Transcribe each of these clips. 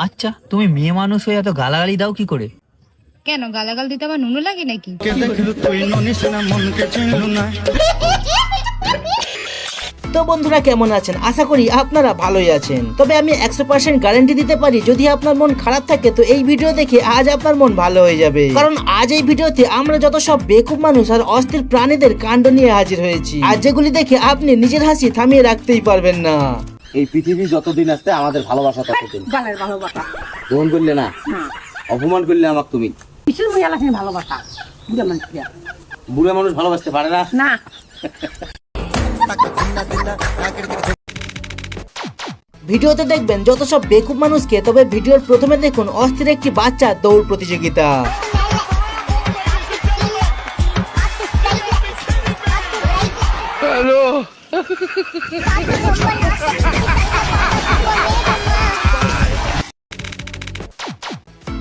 আচ্ছা, তুমি মেয়ে মানুষ হয়ে এত গালাগালি দাও কি করে? কেন গালাগাল দিতে আমার নুনু লাগে নাকি? তো বন্ধুরা কেমন আছেন? আশা করি আপনারা ভালোই আছেন। তবে আমি 100% গ্যারান্টি দিতে পারি, যদি আপনার মন খারাপ থাকে তো এই ভিডিও দেখে আজ আপনার মন ভালো হয়ে যাবে। কারণ আজ এই ভিডিওতে আমরা যত সব বেকুব মানুষ আর অস্থির প্রাণীদের কাণ্ড নিয়ে হাজির হয়েছি, আর যেগুলি দেখে আপনি নিজের হাসি থামিয়ে রাখতেই পারবেন না। এই পৃথিবী যতদিন আসতে আমাদের ভালোবাসা ততদিন। ভালোবাসা গ্রহণ করলে না, অপমান করলে আমাকে তুমি। কিসের ভালোবাসা? বুড়া মানুষ ভালোবাসতে পারে না। না ভিডিওতে দেখবেন যত সব বেকুব মানুষকে। তবে ভিডিওর প্রথমে দেখুন অস্থির একটি বাচ্চা দৌড় প্রতিযোগিতা।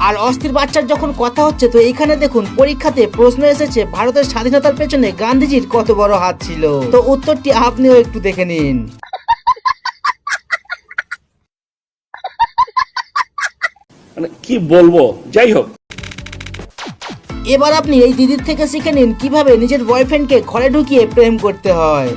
আর অস্থির বাচ্চার যখন কথা হচ্ছে তো এখানে দেখুন পরীক্ষাতে প্রশ্ন এসেছে ভারতের স্বাধীনতার পেছনে গান্ধীজির কত বড় হাত ছিল। তো উত্তরটি আপনিও একটু দেখে নিন। কি বলবো, যাই হোক। এবার আপনি এই দিদির থেকে শিখে নিন কিভাবে নিজের বয়ফ্রেন্ডকে ঘরে ঢুকিয়ে প্রেম করতে হয়।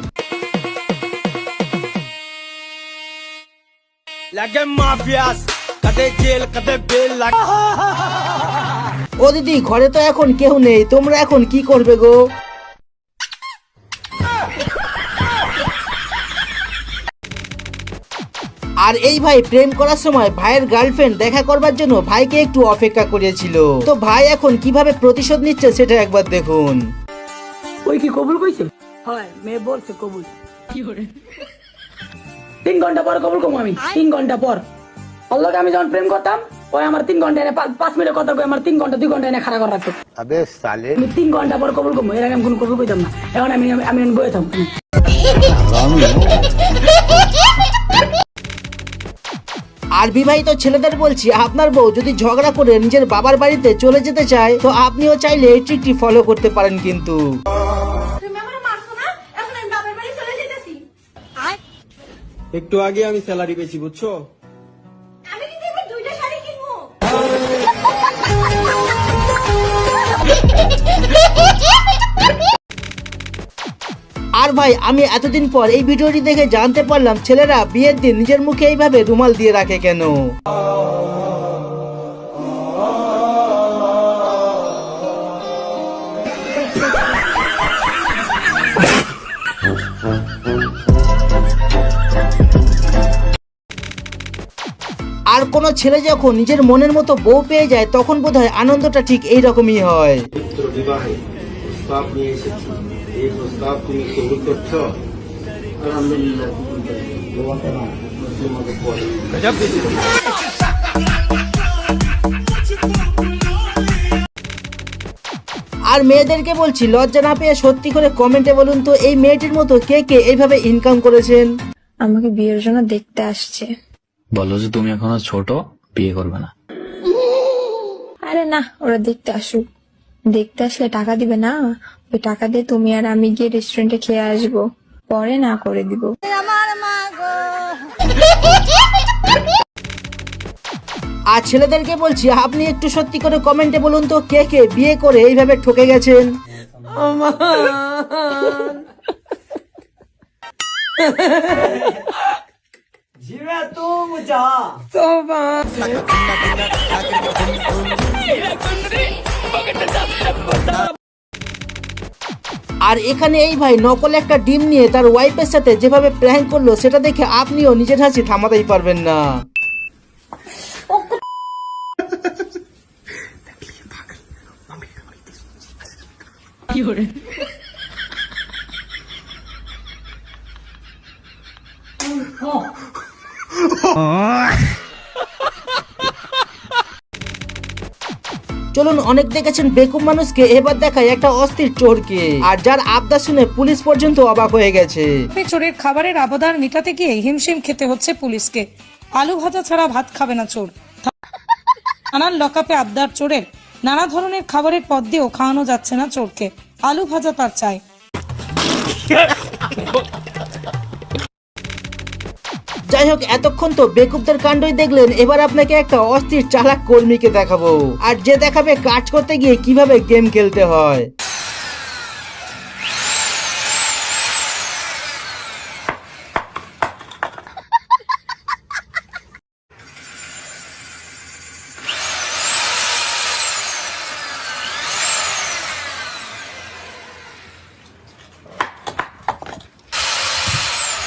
ও দিদি, ঘরে তো এখন কেউ নেই, তোমরা এখন কি করবে গো? আর এই ভাই প্রেম করার সময় ভাইয়ের গার্লফ্রেন্ড দেখা করবার জন্য ভাইকে একটু অপেক্ষা করেছিল। তো ভাই এখন কিভাবে প্রতিশোধ নিচ্ছে সেটা একবার দেখুন। ওই কি কবুল কইছে? হয় মেয়ে বলছে কবুল। 3 ঘন্টা পর কবুল কম আমি। 3 ঘন্টা পর আল্লাহকে আমি যখন প্রেম করতাম, ওই আমার 3 ঘন্টা এনে 5 মিনিট কথা কই আমার 3 ঘন্টা 2 ঘন্টা এনে খাড়া করে রাখতো। আবে সালে, আমি 3 ঘন্টা পর কবুল কম, এর আগে আমি কোনো কবুল কইতাম না। এখন আমি বয়ে থাকতাম। আর বিবাহিত ছেলেদের বলছি, আপনার বউ যদি ঝগড়া করে নিজের বাবার বাড়িতে চলে যেতে চায় তো আপনিও চাইলে এই ট্রিকটি ফলো করতে পারেন। কিন্তু একটু আগে আমি স্যালারি পেয়েছি, বুঝছো? আর ভাই, আমি এতদিন পর এই ভিডিওটি দেখে জানতে পারলাম ছেলেরা বিয়ের দিন নিজের মুখে এইভাবে রুমাল দিয়ে রাখে কেন। আর কোন ছেলে যখন নিজের মনের মতো বউ পেয়ে যায় তখন বোধহয় আনন্দটা ঠিক এইরকমই হয়। এই প্রস্তাব তুমি কবুল করছো? আলহামদুলিল্লাহ। আর মেয়েদেরকে বলছি, লজ্জা না পেয়ে সত্যি করে কমেন্টে বলুন তো এই মেয়েটির মতো কে কে এইভাবে ইনকাম করেছেন। আমাকে বিয়ের জন্য দেখতে আসছে। বলো যে তুমি এখনো ছোট, বিয়ে করবে না। আরে না, ওরা দেখতে আসুক। দেখতে আসলে টাকা দিবে না? ওই টাকা দিয়ে তুমি আর আমি গিয়ে রেস্টুরেন্টে খেয়ে আসবো, পরে না করে দিব। আর ছেলেদেরকে বলছি, আপনি একটু সত্যি করে কমেন্টে বলুন তো কে কে বিয়ে করে এইভাবে ঠকে গেছেন। আর এখানে এই ভাই নকল একটা ডিম নিয়ে তার ওয়াইফের সাথে যেভাবে প্র্যাঙ্ক করলো সেটা দেখে আপনিও নিজের হাসি থামাতেই পারবেন না। চলুন, অনেক দেখেছেন বেকুব মানুষকে, এবার দেখায় একটা অস্থির চোরকে, আর যার আবদার শুনে পুলিশ পর্যন্ত অবাক হয়ে গেছে। চোরের খাবারের আবদার মেটাতে গিয়ে হিমশিম খেতে হচ্ছে পুলিশকে। আলু ভাজা ছাড়া ভাত খাবে না চোর। থানার লকআপে আবদার চোরের। নানা ধরনের খাবারের পদ দিয়েও খাওয়ানো যাচ্ছে না চোরকে। আলু ভাজা তার চাই। যাই হোক, এতক্ষণ তো বেকুবদের কাণ্ডই দেখলেন, এবার আপনাকে একটা অস্থির চালাক কর্মীকে দেখাবো, আর যে দেখাবে কাজ করতে গিয়ে কিভাবে গেম খেলতে হয়।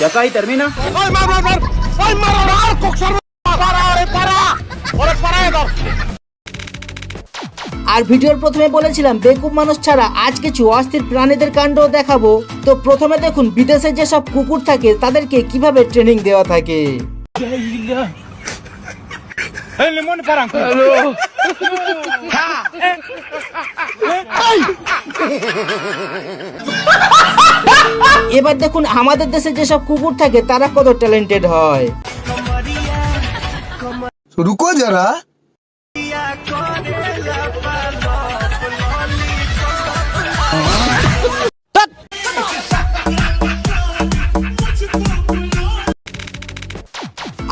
Ya caí, termina. আর ভিডিওর প্রথমে বলেছিলাম বেকুব মানুষ ছাড়া আজ কিছু অস্থির প্রাণীদের কাণ্ড দেখাবো। তো প্রথমে দেখুন বিদেশে যেসব কুকুর থাকে তাদেরকে কিভাবে ট্রেনিং দেওয়া থাকে। এবার দেখুন আমাদের দেশে যেসব কুকুর থাকে তারা কত ট্যালেন্টেড হয়। रुको जरा।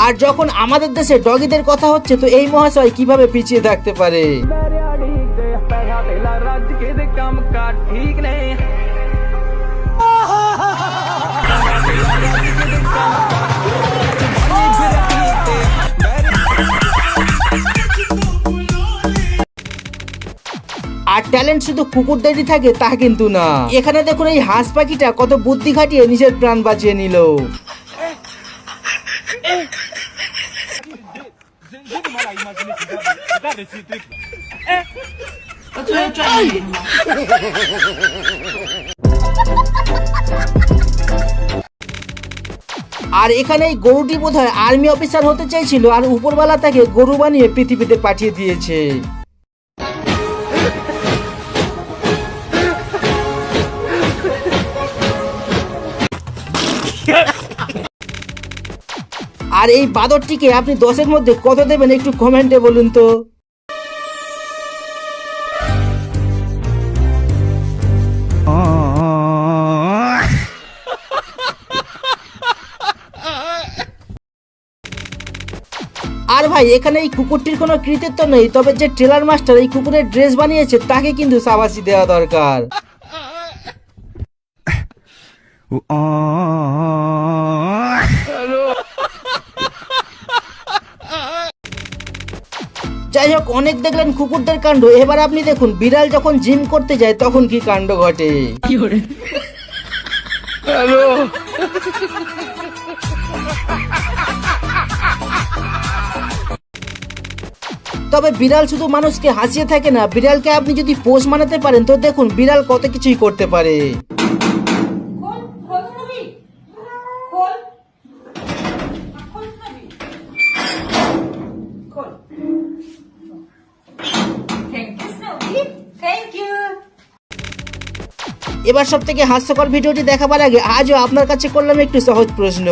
আর যখন আমাদের দেশে ডগিদের কথা হচ্ছে, তো এই মহাশয় কিভাবে পিছিয়ে থাকতে পারে। আর ট্যালেন্ট শুধু কুকুরদেরই থাকে তা কিন্তু না। এখানে দেখুন এই হাঁস পাখিটা কত বুদ্ধি খাটিয়ে নিজের প্রাণ বাঁচিয়ে নিল। আর এখানে এই গরুটি বোধহয় আর্মি অফিসার হতে চাইছিল, আর উপরওয়ালা তাকে গরু বানিয়ে পৃথিবীতে পাঠিয়ে দিয়েছে। আর এই বাদরটিকে আপনি 10-এর মধ্যে কত দেবেন একটু কমেন্টে বলুন তো। আর ভাই এখানে এই কুকুরটির কোনো কৃতিত্ব নেই, তবে যে ট্রেলার মাস্টার এই কুকুরের ড্রেস বানিয়েছে তাকে কিন্তু শাবাশি দেওয়া দরকার। যাই হোক, অনেক দেখলেন কুকুরদের কাণ্ড, এবার আপনি দেখুন বিড়াল যখন জিম করতে যায় তখন কি কাণ্ড ঘটে। তবে বিড়াল শুধু মানুষকে হাসিয়ে থাকে না, বিড়ালকে আপনি যদি পোষ মানাতে পারেন তো দেখুন বিড়াল কত কিছুই করতে পারে। এবার সব থেকে হাস্যকর ভিডিওটি দেখাবার আগে আজও আপনার কাছে করলাম একটু সহজ প্রশ্ন।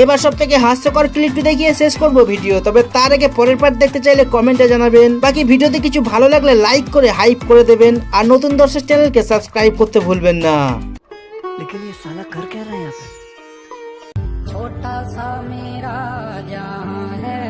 এবার সব থেকে হাস্যকর ক্লিপটি দেখিয়ে শেষ করব ভিডিও। তবে তার আগে পরের পার্ট দেখতে চাইলে কমেন্টে জানাবেন। বাকি ভিডিওতে কিছু ভালো লাগলে লাইক করে হাইপ করে দেবেন, আর নতুন দর্শক চ্যানেলকে সাবস্ক্রাইব করতে ভুলবেন না। लेकिन ये साला कर क्या रहा है यहाँ पे? छोटा सा मेरा जहां है